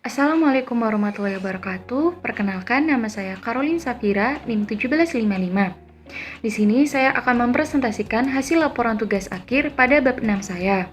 Assalamualaikum warahmatullahi wabarakatuh. Perkenalkan, nama saya Caroline Safira, NIM 1755. Di sini saya akan mempresentasikan hasil laporan tugas akhir pada bab 6 saya.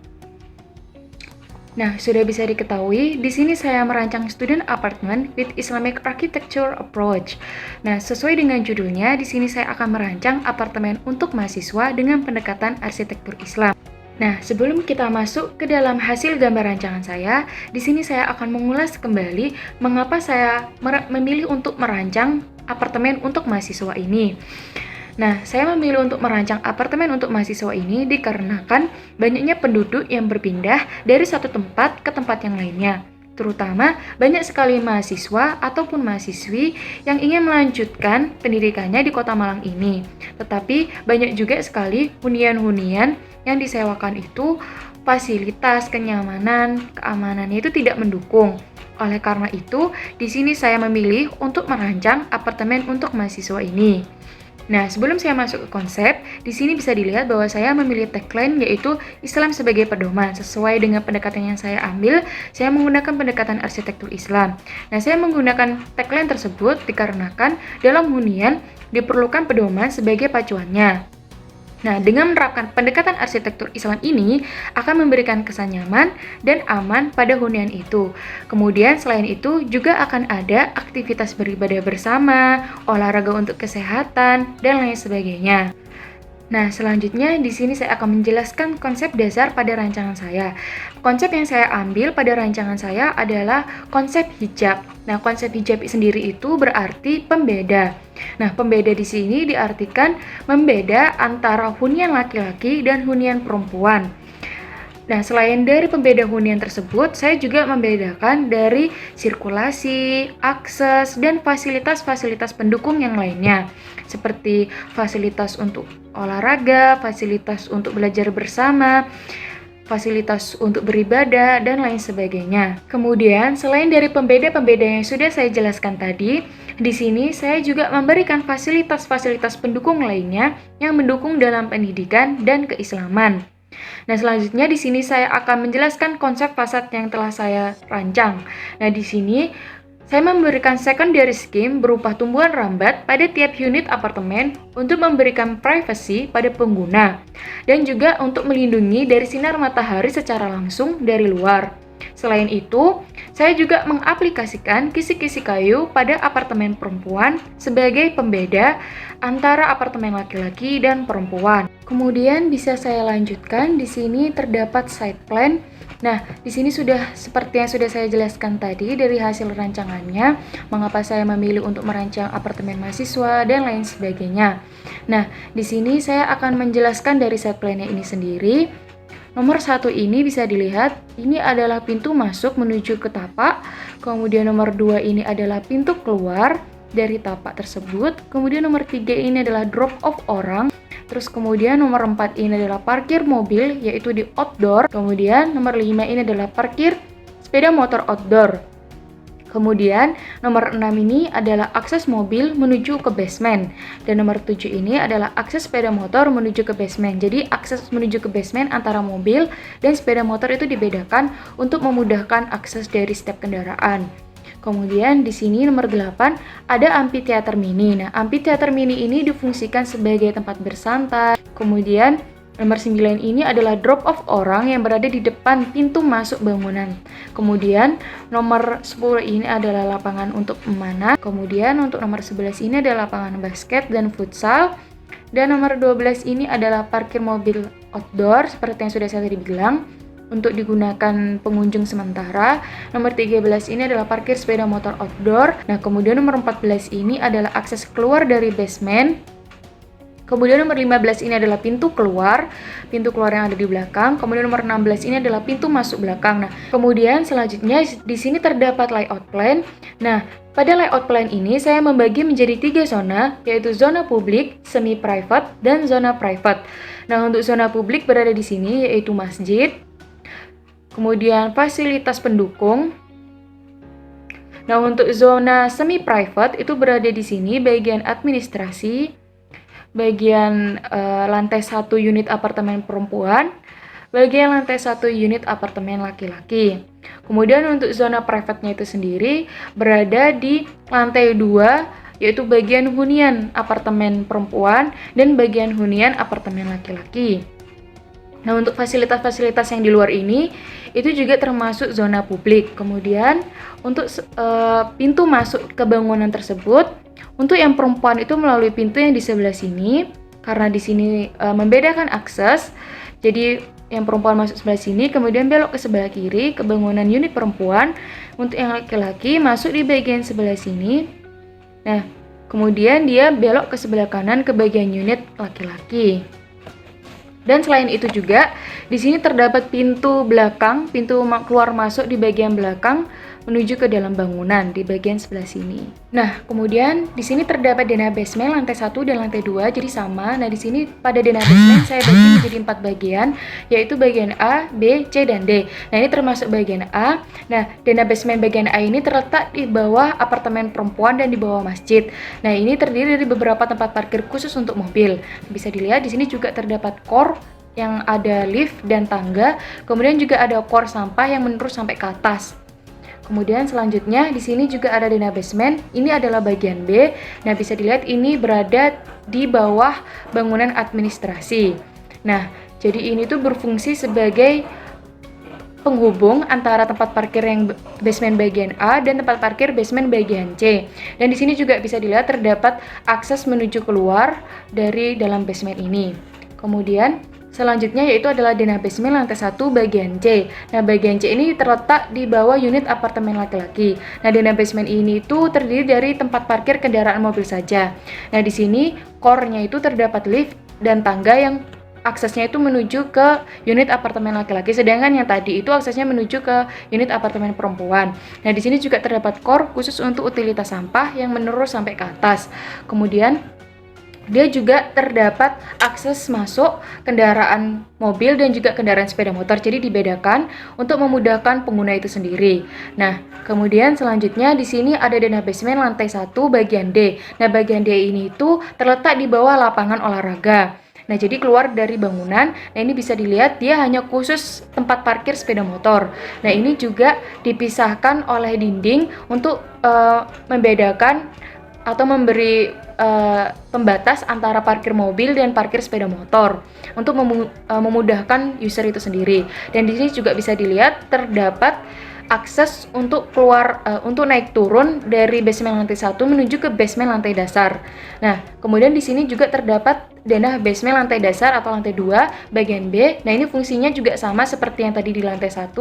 Nah, sudah bisa diketahui, di sini saya merancang student apartment with Islamic architecture approach. Nah, sesuai dengan judulnya, di sini saya akan merancang apartemen untuk mahasiswa dengan pendekatan arsitektur Islam. Nah, sebelum kita masuk ke dalam hasil gambar rancangan saya, di sini saya akan mengulas kembali mengapa saya memilih untuk merancang apartemen untuk mahasiswa ini. Nah, saya memilih untuk merancang apartemen untuk mahasiswa ini dikarenakan banyaknya penduduk yang berpindah dari satu tempat ke tempat yang lainnya. Terutama banyak sekali mahasiswa ataupun mahasiswi yang ingin melanjutkan pendidikannya di Kota Malang ini. Tetapi banyak juga sekali hunian-hunian yang disewakan itu fasilitas, kenyamanan, keamanannya itu tidak mendukung. Oleh karena itu, di sini saya memilih untuk merancang apartemen untuk mahasiswa ini. Nah, sebelum saya masuk ke konsep, di sini bisa dilihat bahwa saya memilih tagline yaitu Islam sebagai pedoman. Sesuai dengan pendekatan yang saya ambil, saya menggunakan pendekatan arsitektur Islam. Nah, saya menggunakan tagline tersebut dikarenakan dalam hunian diperlukan pedoman sebagai pacuannya. Nah, dengan menerapkan pendekatan arsitektur Islam ini akan memberikan kesan nyaman dan aman pada hunian itu. Kemudian selain itu juga akan ada aktivitas beribadah bersama, olahraga untuk kesehatan, dan lain sebagainya. Nah, selanjutnya di sini saya akan menjelaskan konsep dasar pada rancangan saya. Konsep yang saya ambil pada rancangan saya adalah konsep hijab. Nah, konsep hijab sendiri itu berarti pembeda. Nah, pembeda di sini diartikan membeda antara hunian laki-laki dan hunian perempuan. Nah, selain dari pembeda hunian tersebut, saya juga membedakan dari sirkulasi, akses, dan fasilitas-fasilitas pendukung yang lainnya, seperti fasilitas untuk olahraga, fasilitas untuk belajar bersama, fasilitas untuk beribadah, dan lain sebagainya. Kemudian, selain dari pembeda-pembeda yang sudah saya jelaskan tadi, di sini saya juga memberikan fasilitas-fasilitas pendukung lainnya yang mendukung dalam pendidikan dan keislaman. Nah, selanjutnya di sini saya akan menjelaskan konsep fasad yang telah saya rancang. Nah, di sini saya memberikan secondary scheme berupa tumbuhan rambat pada tiap unit apartemen untuk memberikan privacy pada pengguna dan juga untuk melindungi dari sinar matahari secara langsung dari luar. Selain itu, saya juga mengaplikasikan kisi-kisi kayu pada apartemen perempuan sebagai pembeda antara apartemen laki-laki dan perempuan. Kemudian bisa saya lanjutkan, di sini terdapat site plan. Nah, di sini sudah seperti yang sudah saya jelaskan tadi dari hasil rancangannya, mengapa saya memilih untuk merancang apartemen mahasiswa dan lain sebagainya. Nah, di sini saya akan menjelaskan dari site plan-nya ini sendiri. Nomor 1 ini bisa dilihat, ini adalah pintu masuk menuju ke tapak. Kemudian nomor 2 ini adalah pintu keluar dari tapak tersebut. Kemudian nomor 3 ini adalah drop off orang. Terus kemudian nomor 4 ini adalah parkir mobil, yaitu di outdoor. Kemudian nomor 5 ini adalah parkir sepeda motor outdoor. Kemudian nomor 6 ini adalah akses mobil menuju ke basement. Dan nomor 7 ini adalah akses sepeda motor menuju ke basement. Jadi akses menuju ke basement antara mobil dan sepeda motor itu dibedakan untuk memudahkan akses dari setiap kendaraan. Kemudian di sini nomor 8 ada amphitheater mini. Nah, amphitheater mini ini difungsikan sebagai tempat bersantai. Kemudian nomor 9 ini adalah drop off orang yang berada di depan pintu masuk bangunan. Kemudian nomor 10 ini adalah lapangan untuk memanah. Kemudian untuk nomor 11 ini adalah lapangan basket dan futsal. Dan nomor 12 ini adalah parkir mobil outdoor seperti yang sudah saya tadi bilang untuk digunakan pengunjung sementara. Nomor 13 ini adalah parkir sepeda motor outdoor. Nah, kemudian nomor 14 ini adalah akses keluar dari basement. Kemudian nomor 15 ini adalah pintu keluar yang ada di belakang. Kemudian nomor 16 ini adalah pintu masuk belakang. Nah, kemudian selanjutnya di sini terdapat layout plan. Nah, pada layout plan ini saya membagi menjadi 3 zona, yaitu zona publik, semi private, dan zona private. Nah, untuk zona publik berada di sini yaitu masjid. Kemudian fasilitas pendukung. Nah, untuk zona semi private itu berada di sini bagian administrasi, bagian lantai 1 unit apartemen perempuan, bagian lantai 1 unit apartemen laki-laki. Kemudian untuk zona private-nya itu sendiri berada di lantai 2, yaitu bagian hunian apartemen perempuan dan bagian hunian apartemen laki-laki. Nah, untuk fasilitas-fasilitas yang di luar ini itu juga termasuk zona publik. Kemudian untuk pintu masuk ke bangunan tersebut, untuk yang perempuan itu melalui pintu yang di sebelah sini, karena di sini membedakan akses. Jadi yang perempuan masuk sebelah sini, kemudian belok ke sebelah kiri ke bangunan unit perempuan. Untuk yang laki-laki masuk di bagian sebelah sini. Nah, kemudian dia belok ke sebelah kanan ke bagian unit laki-laki. Dan selain itu juga, di sini terdapat pintu belakang, pintu keluar masuk di bagian belakang menuju ke dalam bangunan di bagian sebelah sini. Nah, kemudian di sini terdapat denah basement lantai 1 dan lantai 2, jadi sama. Nah, di sini pada denah basement saya bagi menjadi 4 bagian, yaitu bagian A, B, C, dan D. Nah, ini termasuk bagian A. Nah, denah basement bagian A ini terletak di bawah apartemen perempuan dan di bawah masjid. Nah, ini terdiri dari beberapa tempat parkir khusus untuk mobil. Bisa dilihat di sini juga terdapat core yang ada lift dan tangga, kemudian juga ada core sampah yang menurun sampai ke atas. Kemudian selanjutnya di sini juga ada denah basement. Ini adalah bagian B. Nah, bisa dilihat ini berada di bawah bangunan administrasi. Nah, jadi ini tuh berfungsi sebagai penghubung antara tempat parkir yang basement bagian A dan tempat parkir basement bagian C. Dan di sini juga bisa dilihat terdapat akses menuju keluar dari dalam basement ini. Kemudian selanjutnya yaitu adalah denah basement lantai 1 bagian C. Nah, bagian C ini terletak di bawah unit apartemen laki-laki. Nah, denah basement ini itu terdiri dari tempat parkir kendaraan mobil saja. Nah, di sini core-nya itu terdapat lift dan tangga yang aksesnya itu menuju ke unit apartemen laki-laki, sedangkan yang tadi itu aksesnya menuju ke unit apartemen perempuan. Nah, di sini juga terdapat core khusus untuk utilitas sampah yang menurun sampai ke atas. Kemudian dia juga terdapat akses masuk kendaraan mobil dan juga kendaraan sepeda motor, jadi dibedakan untuk memudahkan pengguna itu sendiri. Nah, kemudian selanjutnya di sini ada denah basement lantai 1 bagian D. Nah, bagian D ini itu terletak di bawah lapangan olahraga. Nah, jadi keluar dari bangunan, nah ini bisa dilihat dia hanya khusus tempat parkir sepeda motor. Nah, ini juga dipisahkan oleh dinding untuk membedakan atau memberi pembatas antara parkir mobil dan parkir sepeda motor untuk memudahkan user itu sendiri. Dan di sini juga bisa dilihat terdapat akses untuk keluar untuk naik turun dari basement lantai 1 menuju ke basement lantai dasar. Nah, kemudian di sini juga terdapat denah basement lantai dasar atau lantai 2 bagian B. Nah, ini fungsinya juga sama seperti yang tadi di lantai 1.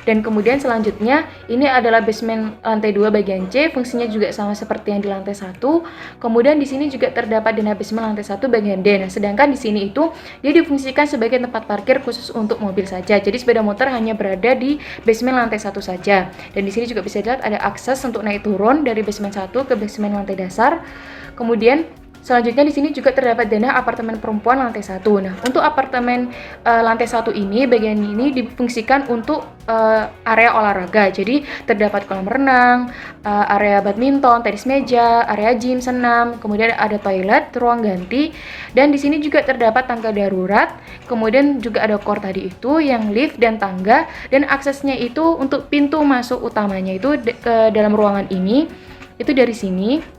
Dan kemudian selanjutnya ini adalah basement lantai 2 bagian C, fungsinya juga sama seperti yang di lantai 1. Kemudian di sini juga terdapat denah basement lantai 1 bagian D. Nah, sedangkan di sini itu dia difungsikan sebagai tempat parkir khusus untuk mobil saja. Jadi sepeda motor hanya berada di basement lantai 1 saja. Dan di sini juga bisa dilihat ada akses untuk naik turun dari basement 1 ke basement lantai dasar. Kemudian selanjutnya di sini juga terdapat denah apartemen perempuan lantai 1. Nah, untuk apartemen lantai 1 ini, bagian ini difungsikan untuk area olahraga. Jadi terdapat kolam renang, area badminton, tenis meja, area gym, senam, kemudian ada toilet, ruang ganti, dan di sini juga terdapat tangga darurat. Kemudian juga ada core tadi itu yang lift dan tangga, dan aksesnya itu untuk pintu masuk utamanya itu ke dalam ruangan ini itu dari sini.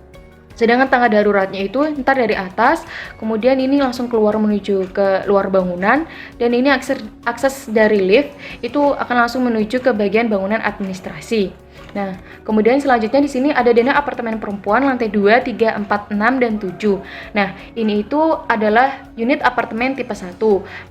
Sedangkan tangga daruratnya itu ntar dari atas, kemudian ini langsung keluar menuju ke luar bangunan, dan ini akses dari lift itu akan langsung menuju ke bagian bangunan administrasi. Nah, kemudian selanjutnya di sini ada denah apartemen perempuan lantai 2, 3, 4, 6, dan 7. Nah, ini itu adalah unit apartemen tipe 1.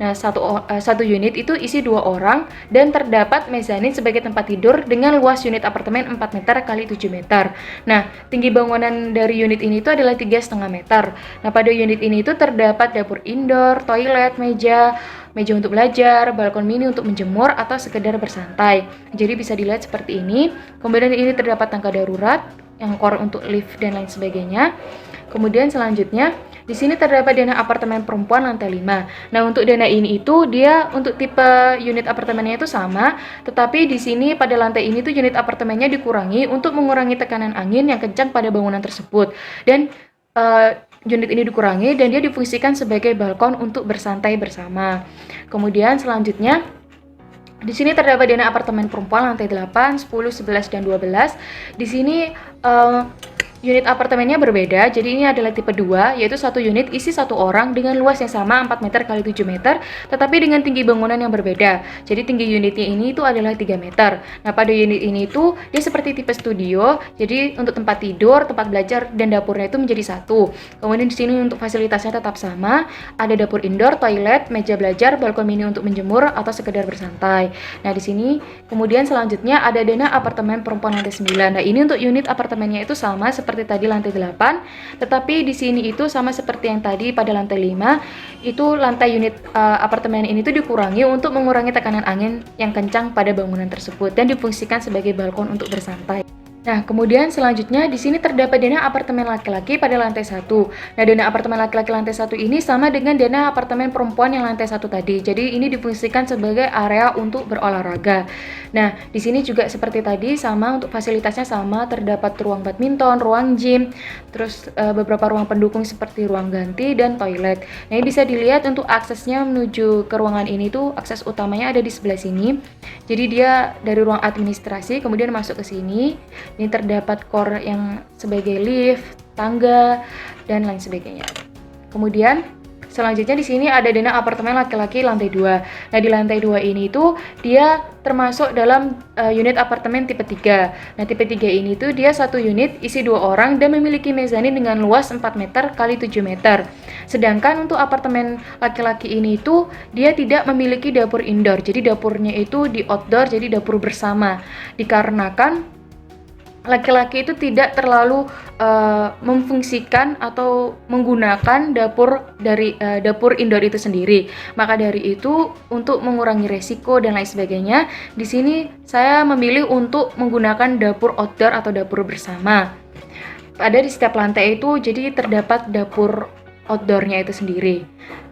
Nah, satu unit itu isi 2 orang dan terdapat mezanin sebagai tempat tidur dengan luas unit apartemen 4 meter kali 7 meter. Nah, tinggi bangunan dari unit ini itu adalah 3,5 meter. Nah, pada unit ini itu terdapat dapur indoor, toilet, meja untuk belajar, balkon mini untuk menjemur atau sekedar bersantai. Jadi bisa dilihat seperti ini. Kemudian ini terdapat tangga darurat yang core untuk lift dan lain sebagainya. Kemudian selanjutnya di sini terdapat denah apartemen perempuan lantai 5. Nah, untuk denah ini itu dia untuk tipe unit apartemennya itu sama, tetapi di sini pada lantai ini tuh unit apartemennya dikurangi untuk mengurangi tekanan angin yang kencang pada bangunan tersebut. Dan unit ini dikurangi dan dia difungsikan sebagai balkon untuk bersantai bersama. Kemudian selanjutnya di sini terdapat dana apartemen perempuan lantai 8, 10, 11 dan 12. Di sini unit apartemennya berbeda, jadi ini adalah tipe 2, yaitu satu unit isi satu orang dengan luas yang sama 4 meter x 7 meter, tetapi dengan tinggi bangunan yang berbeda. Jadi tinggi unitnya ini itu adalah 3 meter. Nah, pada unit ini itu dia seperti tipe studio, jadi untuk tempat tidur, tempat belajar, dan dapurnya itu menjadi satu. Kemudian di sini untuk fasilitasnya tetap sama, ada dapur indoor, toilet, meja belajar, balkon mini untuk menjemur atau sekedar bersantai. Nah, di sini kemudian selanjutnya ada dana apartemen perempuan lantai 9. Nah, ini untuk unit apartemennya itu sama seperti tadi lantai 8, tetapi di sini itu sama seperti yang tadi pada lantai 5, itu lantai unit apartemen ini tuh dikurangi untuk mengurangi tekanan angin yang kencang pada bangunan tersebut dan difungsikan sebagai balkon untuk bersantai. Nah, kemudian selanjutnya di sini terdapat dana apartemen laki-laki pada lantai 1. Nah, dana apartemen laki-laki lantai 1 ini sama dengan dana apartemen perempuan yang lantai 1 tadi. Jadi ini difungsikan sebagai area untuk berolahraga. Nah, di sini juga seperti tadi sama, untuk fasilitasnya sama, terdapat ruang badminton, ruang gym, terus beberapa ruang pendukung seperti ruang ganti dan toilet. Nah, ini bisa dilihat untuk aksesnya menuju ke ruangan ini tuh akses utamanya ada di sebelah sini. Jadi dia dari ruang administrasi kemudian masuk ke sini. Ini terdapat core yang sebagai lift, tangga, dan lain sebagainya. Kemudian selanjutnya di sini ada dana apartemen laki-laki lantai 2. Nah, di lantai 2 ini itu dia termasuk dalam unit apartemen tipe 3. Nah, tipe 3 ini tuh dia satu unit isi 2 orang dan memiliki mezanin dengan luas 4 meter x 7 meter. Sedangkan untuk apartemen laki-laki ini itu dia tidak memiliki dapur indoor. Jadi dapurnya itu di outdoor, jadi dapur bersama. Dikarenakan laki-laki itu tidak terlalu memfungsikan atau menggunakan dapur dari dapur indoor itu sendiri. Maka dari itu untuk mengurangi resiko dan lain sebagainya, di sini saya memilih untuk menggunakan dapur outdoor atau dapur bersama. Ada di setiap lantai itu jadi terdapat dapur outdoor-nya itu sendiri.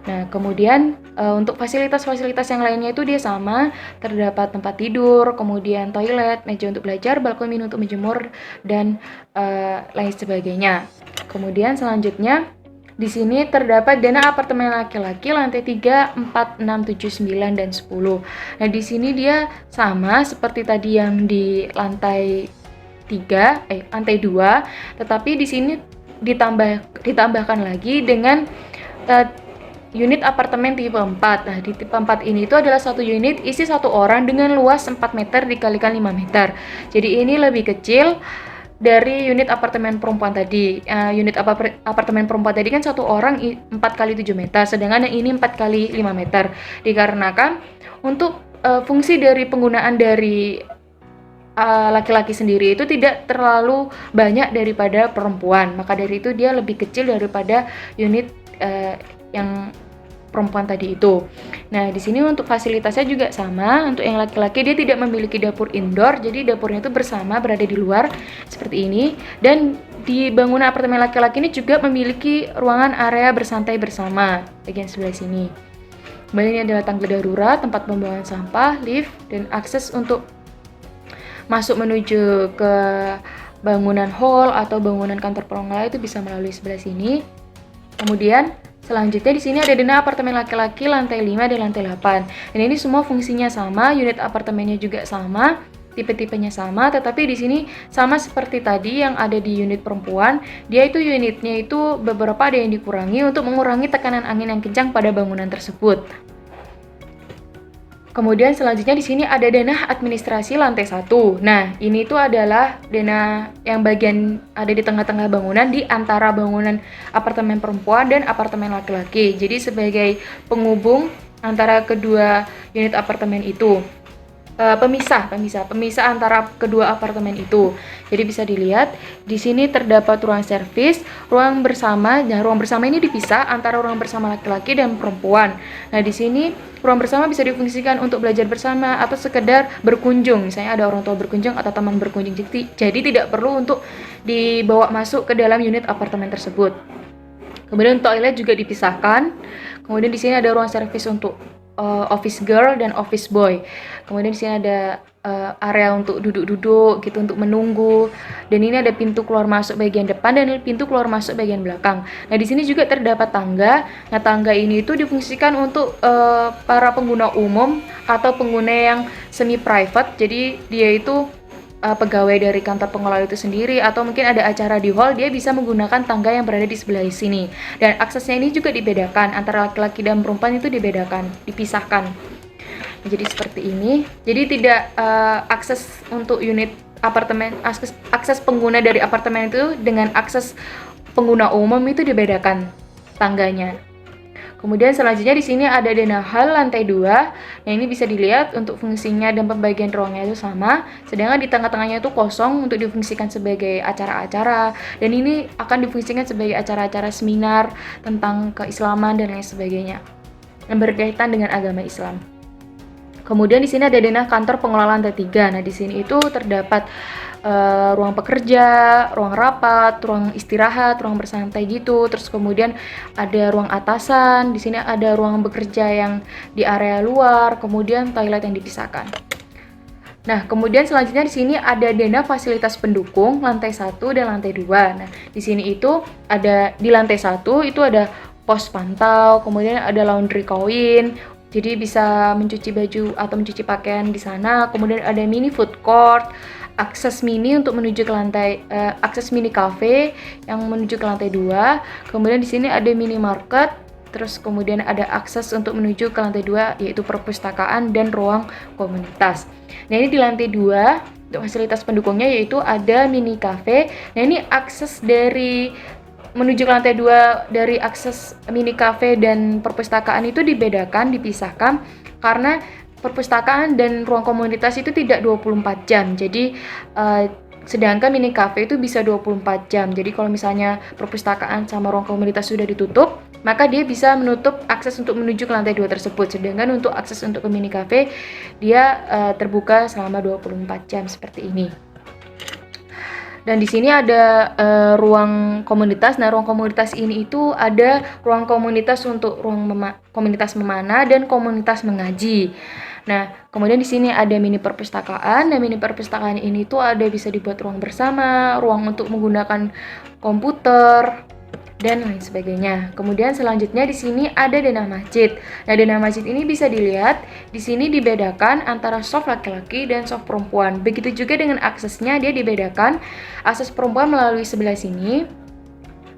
Nah, kemudian untuk fasilitas-fasilitas yang lainnya itu dia sama, terdapat tempat tidur, kemudian toilet, meja untuk belajar, balkon mini untuk menjemur, dan lain sebagainya. Kemudian selanjutnya di sini terdapat dana apartemen laki-laki lantai 3, 4, 6, 7, 9, dan 10. Nah, di sini dia sama seperti tadi yang di lantai 2, tetapi di sini ditambahkan lagi dengan unit apartemen tipe 4. Nah, di tipe 4 ini itu adalah satu unit isi satu orang dengan luas 4 meter dikalikan 5 meter. Jadi ini lebih kecil dari unit apartemen perempuan tadi. Unit apartemen perempuan tadi kan satu orang 4 kali 7 meter, sedangkan yang ini 4 kali 5 meter. Dikarenakan untuk fungsi dari penggunaan dari laki-laki sendiri itu tidak terlalu banyak daripada perempuan, maka dari itu dia lebih kecil daripada unit yang perempuan tadi itu. Nah, di sini untuk fasilitasnya juga sama. Untuk yang laki-laki dia tidak memiliki dapur indoor, jadi dapurnya itu bersama berada di luar seperti ini. Dan di bangunan apartemen laki-laki ini juga memiliki ruangan area bersantai bersama bagian sebelah sini. Kemudian ini adalah tangga darurat, tempat pembuangan sampah, lift, dan akses untuk masuk menuju ke bangunan hall atau bangunan kantor pengelola itu bisa melalui sebelah sini. Kemudian selanjutnya di sini ada dana apartemen laki-laki lantai 5 dan lantai 8. Dan ini semua fungsinya sama, unit apartemennya juga sama, tipe-tipenya sama, tetapi di sini sama seperti tadi yang ada di unit perempuan, dia itu unitnya itu beberapa ada yang dikurangi untuk mengurangi tekanan angin yang kencang pada bangunan tersebut. Kemudian selanjutnya di sini ada dana administrasi lantai 1. Nah, ini tuh adalah dana yang bagian ada di tengah-tengah bangunan di antara bangunan apartemen perempuan dan apartemen laki-laki. Jadi sebagai penghubung antara kedua unit apartemen itu. Pemisah antara kedua apartemen itu. Jadi bisa dilihat di sini terdapat ruang servis, ruang bersama. Nah, ruang bersama ini dipisah antara ruang bersama laki-laki dan perempuan. Nah, di sini ruang bersama bisa difungsikan untuk belajar bersama atau sekedar berkunjung. Misalnya ada orang tua berkunjung atau teman berkunjung. Jadi tidak perlu untuk dibawa masuk ke dalam unit apartemen tersebut. Kemudian toilet juga dipisahkan. Kemudian di sini ada ruang servis untuk office girl dan office boy. Kemudian di sini ada area untuk duduk-duduk gitu, untuk menunggu. Dan ini ada pintu keluar masuk bagian depan dan pintu keluar masuk bagian belakang. Nah, di sini juga terdapat tangga. Nah, tangga ini itu difungsikan untuk para pengguna umum atau pengguna yang semi private. Jadi dia itu pegawai dari kantor pengelola itu sendiri, atau mungkin ada acara di hall, dia bisa menggunakan tangga yang berada di sebelah sini. Dan aksesnya ini juga dibedakan antara laki-laki dan perempuan, itu dibedakan, dipisahkan. Jadi seperti ini. Jadi tidak akses untuk unit apartemen, akses pengguna dari apartemen itu dengan akses pengguna umum itu dibedakan tangganya. Kemudian selanjutnya di sini ada denah hal lantai 2. Nah, ini bisa dilihat untuk fungsinya dan pembagian ruangnya itu sama. Sedangkan di tengah-tengahnya itu kosong untuk difungsikan sebagai acara-acara. Dan ini akan difungsikan sebagai acara-acara seminar tentang keislaman dan lain sebagainya yang berkaitan dengan agama Islam. Kemudian di sini ada denah kantor pengelola lantai 3. Nah, di sini itu terdapat ruang pekerja, ruang rapat, ruang istirahat, ruang bersantai gitu. Terus kemudian ada ruang atasan. Di sini ada ruang bekerja yang di area luar, kemudian toilet yang dipisahkan. Nah, kemudian selanjutnya di sini ada denah fasilitas pendukung lantai 1 dan lantai 2. Nah, di sini itu ada di lantai 1 itu ada pos pantau, kemudian ada laundry koin. Jadi bisa mencuci baju atau mencuci pakaian di sana. Kemudian ada mini food court, akses mini untuk menuju ke lantai, akses mini cafe yang menuju ke lantai 2. Kemudian di sini ada minimarket, terus kemudian ada akses untuk menuju ke lantai 2 yaitu perpustakaan dan ruang komunitas. Nah, ini di lantai 2 untuk fasilitas pendukungnya yaitu ada mini cafe. Nah, ini akses dari menuju ke lantai 2 dari akses mini cafe dan perpustakaan itu dibedakan, dipisahkan karena perpustakaan dan ruang komunitas itu tidak 24 jam. Jadi sedangkan mini cafe itu bisa 24 jam. Jadi kalau misalnya perpustakaan sama ruang komunitas sudah ditutup, maka dia bisa menutup akses untuk menuju ke lantai 2 tersebut. Sedangkan untuk akses untuk ke mini cafe dia terbuka selama 24 jam seperti ini. Dan di sini ada ruang komunitas. Nah, ruang komunitas ini itu ada ruang komunitas untuk ruang komunitas memanah dan komunitas mengaji. Nah, kemudian di sini ada mini perpustakaan. Nah, mini perpustakaan ini tuh ada bisa dibuat ruang bersama, ruang untuk menggunakan komputer dan lain sebagainya. Kemudian selanjutnya di sini ada denah masjid. Nah, denah masjid ini bisa dilihat di sini dibedakan antara soft laki-laki dan soft perempuan. Begitu juga dengan aksesnya, dia dibedakan. Akses perempuan melalui sebelah sini,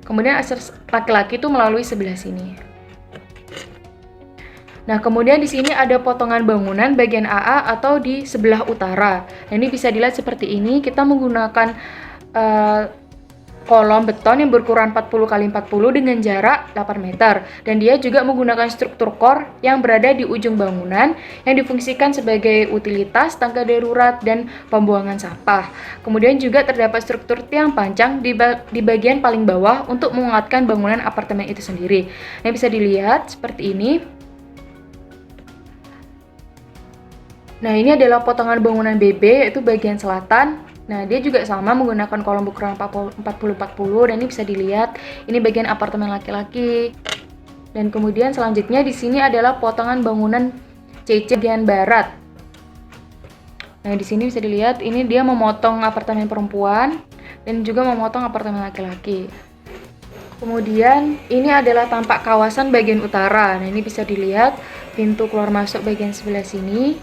kemudian akses laki-laki itu melalui sebelah sini. Nah, kemudian di sini ada potongan bangunan bagian AA atau di sebelah utara. Nah, ini bisa dilihat seperti ini. Kita menggunakan kolom beton yang berukuran 40 x 40 dengan jarak 8 meter. Dan dia juga menggunakan struktur core yang berada di ujung bangunan yang difungsikan sebagai utilitas, tangga darurat, dan pembuangan sampah. Kemudian juga terdapat struktur tiang panjang di bagian paling bawah untuk menguatkan bangunan apartemen itu sendiri. Nah, bisa dilihat seperti ini. Nah, ini adalah potongan bangunan BB, yaitu bagian selatan. Nah, dia juga sama menggunakan kolom berukuran 40-40 dan ini bisa dilihat ini bagian apartemen laki-laki. Dan kemudian selanjutnya di sini adalah potongan bangunan CC bagian barat. Nah, di sini bisa dilihat ini dia memotong apartemen perempuan dan juga memotong apartemen laki-laki. Kemudian ini adalah tampak kawasan bagian utara. Nah, ini bisa dilihat pintu keluar masuk bagian sebelah sini.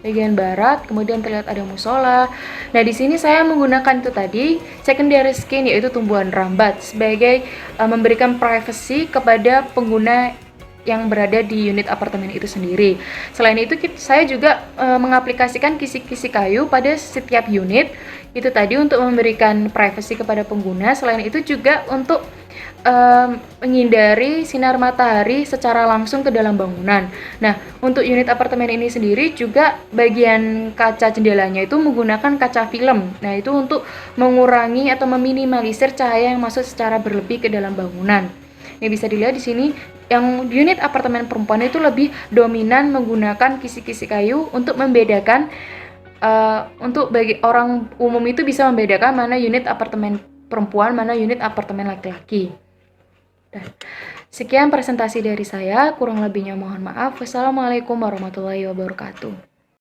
Bagian barat, kemudian terlihat ada musola. Nah, di sini saya menggunakan itu tadi secondary skin, yaitu tumbuhan rambat sebagai memberikan privacy kepada pengguna yang berada di unit apartemen itu sendiri. Selain itu, saya juga mengaplikasikan kisi-kisi kayu pada setiap unit itu tadi untuk memberikan privacy kepada pengguna. Selain itu juga untuk menghindari sinar matahari secara langsung ke dalam bangunan. Nah, untuk unit apartemen ini sendiri juga bagian kaca jendelanya itu menggunakan kaca film. Nah, itu untuk mengurangi atau meminimalisir cahaya yang masuk secara berlebih ke dalam bangunan. Ini bisa dilihat di sini yang unit apartemen perempuan itu lebih dominan menggunakan kisi-kisi kayu untuk membedakan untuk bagi orang umum itu bisa membedakan mana unit apartemen perempuan, mana unit apartemen laki-laki. Sekian presentasi dari saya, kurang lebihnya mohon maaf. Wassalamualaikum warahmatullahi wabarakatuh.